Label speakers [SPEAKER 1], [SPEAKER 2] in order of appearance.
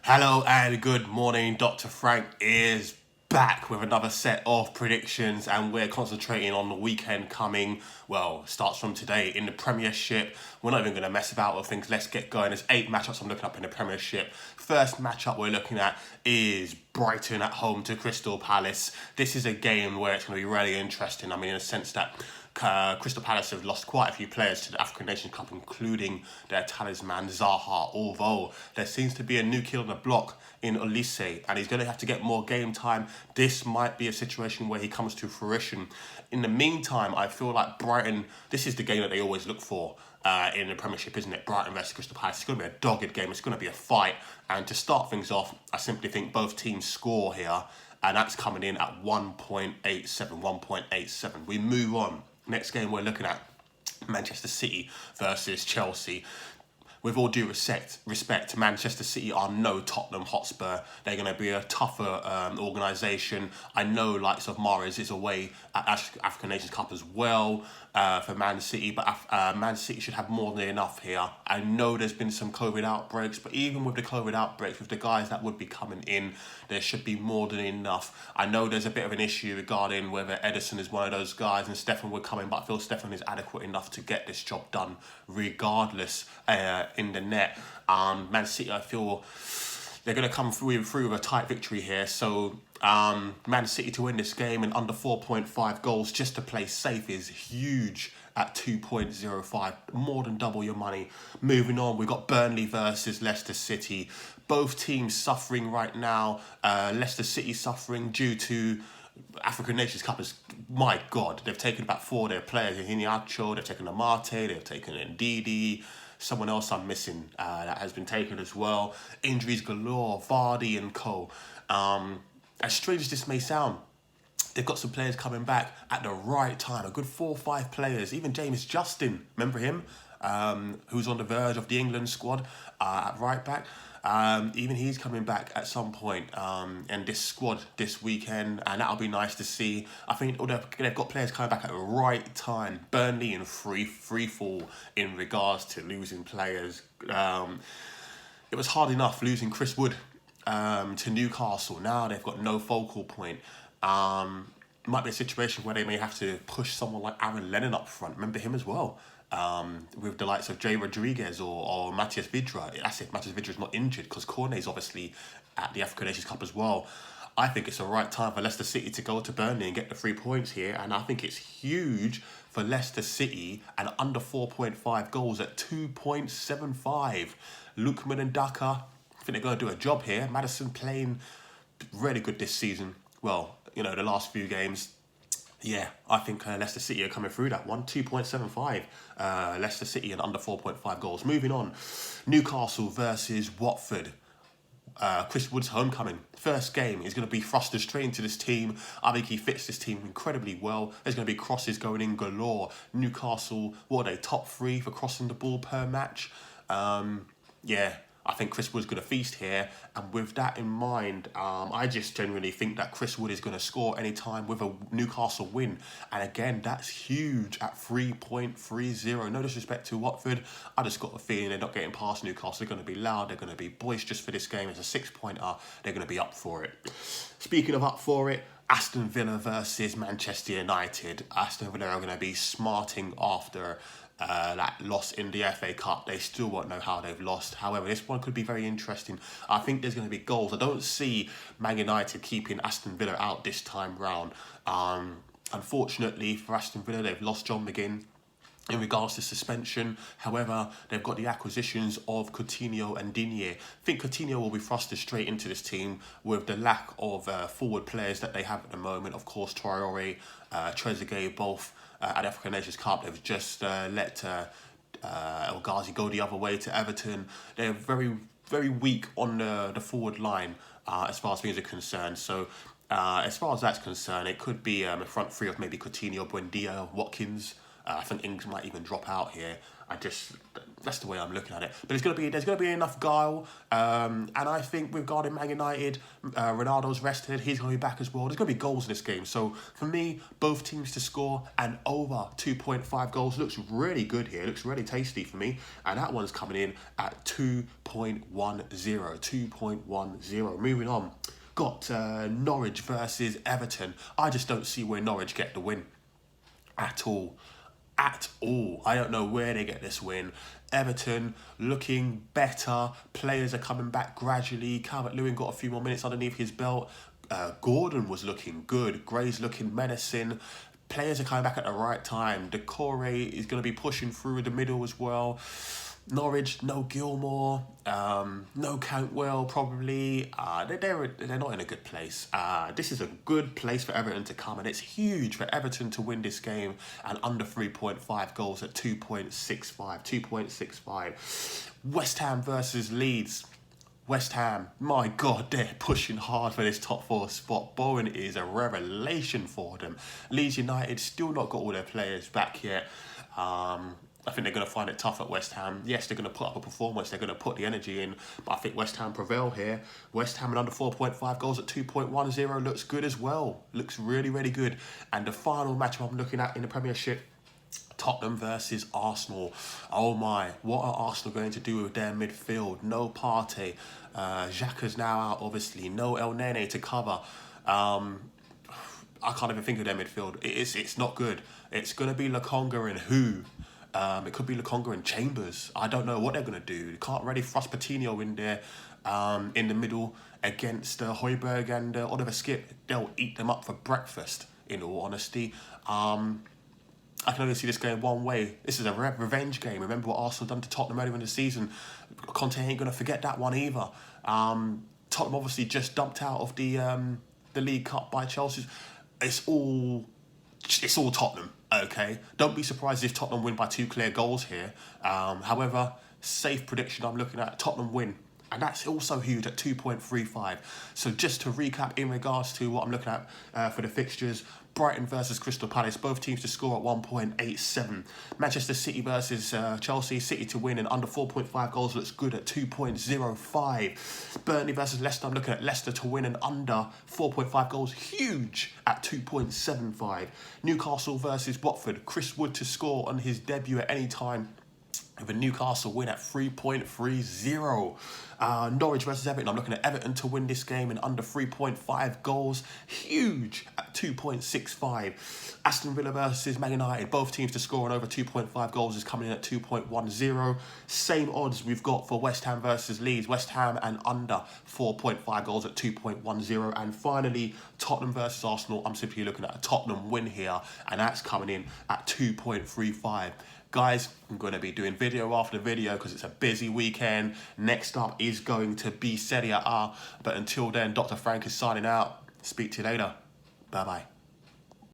[SPEAKER 1] Hello and good morning. Dr. Frank is back with another set of predictions, and we're concentrating on the weekend coming. Well, starts from today in the Premiership. We're not even going to mess about with things. Let's get going. There's 8 matchups I'm looking up in the Premiership. First matchup we're looking at is Brighton at home to Crystal Palace. This is a game where it's going to be really interesting. I mean, in a sense that Crystal Palace have lost quite a few players to the African Nations Cup, including their talisman Zaha, although there seems to be a new kid on the block in Olise, and he's going to have to get more game time. This might be a situation where he comes to fruition. In the meantime, I feel like Brighton, this is the game that they always look for in the Premiership, isn't it? Brighton versus Crystal Palace. It's going to be a dogged game. It's going to be a fight. And to start things off, I simply think both teams score here, and that's coming in at 1.87. We move on. Next game we're looking at Manchester City versus Chelsea. With all due respect, Manchester City are no Tottenham Hotspur. They're going to be a tougher organisation. I know likes of Mahrez is away at African Nations Cup as well for Man City, but Man City should have more than enough here. I know there's been some COVID outbreaks, but even with the COVID outbreaks, with the guys that would be coming in, there should be more than enough. I know there's a bit of an issue regarding whether Ederson is one of those guys and Stefan would come in, but I feel Stefan is adequate enough to get this job done regardless in the net. Man City, I feel they're going to come through with a tight victory here. So Man City to win this game and under 4.5 goals just to play safe is huge at 2.05, more than double your money. Moving on, we've got Burnley versus Leicester City. Both teams suffering right now. Leicester City suffering due to African Nations Cup. My God, they've taken about 4 of their players. Iheanacho, they've taken Amate, they've taken Ndidi. Someone else I'm missing that has been taken as well. Injuries galore, Vardy and co. As strange as this may sound, they've got some players coming back at the right time. A good 4 or 5 players. Even James Justin, remember him? Who's on the verge of the England squad at right back. Even he's coming back at some point in this squad this weekend, and that'll be nice to see. I think they've got players coming back at the right time. Burnley in free fall in regards to losing players. It was hard enough losing Chris Wood to Newcastle. Now they've got no focal point. Might be a situation where they may have to push someone like Aaron Lennon up front. Remember him as well. With the likes of Jay Rodriguez or Matthias Vidra. That's it, Matthias Vidra is not injured because Cornet's obviously at the African Nations Cup as well. I think it's the right time for Leicester City to go to Burnley and get the 3 points here, and I think it's huge for Leicester City and under 4.5 goals at 2.75. Lukman and Daka, I think they're going to do a job here. Maddison playing really good this season. Well, the last few games. Yeah, I think Leicester City are coming through that one. 2.75. Leicester City and under 4.5 goals. Moving on. Newcastle versus Watford. Chris Wood's homecoming. First game is going to be thrusted straight into this team. I think he fits this team incredibly well. There's going to be crosses going in galore. Newcastle, what are they, top 3 for crossing the ball per match? I think Chris Wood's going to feast here. And with that in mind, I just genuinely think that Chris Wood is going to score anytime with a Newcastle win. And again, that's huge at 3.30. No disrespect to Watford. I just got a feeling they're not getting past Newcastle. They're going to be loud. They're going to be boisterous for this game. It's a 6-pointer. They're going to be up for it. Speaking of up for it, Aston Villa versus Manchester United. Aston Villa are going to be smarting after that loss in the FA Cup. They still won't know how they've lost. However, this one could be very interesting. I think there's going to be goals. I don't see Man United keeping Aston Villa out this time round. Unfortunately for Aston Villa, they've lost John McGinn in regards to suspension. However, they've got the acquisitions of Coutinho and Digne. I think Coutinho will be thrusted straight into this team with the lack of forward players that they have at the moment. Of course, Traore, Trezeguet, both at the African Nations Cup. They've just let El Ghazi go the other way to Everton. They're very, very weak on the forward line as far as things are concerned. So as far as that's concerned, it could be a front three of maybe Coutinho, Buendia, Watkins. I think Ings might even drop out here. That's the way I'm looking at it. But there's gonna be enough guile, and I think regarding Man United, Ronaldo's rested. He's gonna be back as well. There's gonna be goals in this game. So for me, both teams to score and over 2.5 goals looks really good here. Looks really tasty for me. And that one's coming in at 2.10. 2.10. Moving on. Got Norwich versus Everton. I just don't see where Norwich get the win at all. At all. I don't know where they get this win. Everton looking better. Players are coming back gradually. Calvert-Lewin got a few more minutes underneath his belt. Gordon was looking good. Gray's looking menacing. Players are coming back at the right time. Decore is going to be pushing through the middle as well. Norwich, no Gilmore, no Cantwell probably. They're not in a good place. This is a good place for Everton to come, and it's huge for Everton to win this game and under 3.5 goals at 2.65. 2.65. West Ham versus Leeds. West Ham, my God, they're pushing hard for this top 4 spot. Bowen is a revelation for them. Leeds United still not got all their players back yet. I think they're going to find it tough at West Ham. Yes, they're going to put up a performance. They're going to put the energy in. But I think West Ham prevail here. West Ham and under 4.5 goals at 2.10 looks good as well. Looks really, really good. And the final matchup I'm looking at in the Premiership, Tottenham versus Arsenal. Oh my, what are Arsenal going to do with their midfield? No Partey. Xhaka's now out, obviously. No El Nene to cover. I can't even think of their midfield. It's not good. It's going to be Lokonga and who? It could be Lokonga and Chambers. I don't know what they're going to do. You can't really thrust Patino in there in the middle against Højbjerg and Oliver Skip. They'll eat them up for breakfast, in all honesty. I can only see this going one way. This is a revenge game. Remember what Arsenal done to Tottenham earlier in the season. Conte ain't going to forget that one either. Tottenham obviously just dumped out of the League Cup by Chelsea. It's all Tottenham, okay? Don't be surprised if Tottenham win by 2 clear goals here. However, safe prediction I'm looking at, Tottenham win. And that's also huge at 2.35. So just to recap in regards to what I'm looking at for the fixtures, Brighton versus Crystal Palace, both teams to score at 1.87. Manchester City versus Chelsea, City to win and under 4.5 goals looks good at 2.05. Burnley versus Leicester, I'm looking at Leicester to win and under 4.5 goals, huge at 2.75. Newcastle versus Watford, Chris Wood to score on his debut at any time with a Newcastle win at 3.30. Norwich versus Everton. I'm looking at Everton to win this game in under 3.5 goals. Huge at 2.65. Aston Villa versus Man United. Both teams to score and over 2.5 goals is coming in at 2.10. Same odds we've got for West Ham versus Leeds. West Ham and under 4.5 goals at 2.10. And finally, Tottenham versus Arsenal. I'm simply looking at a Tottenham win here, and that's coming in at 2.35. Guys, I'm going to be doing video after video because it's a busy weekend. Next up is going to be Serie A. But until then, Dr. Frank is signing out. Speak to you later. Bye-bye.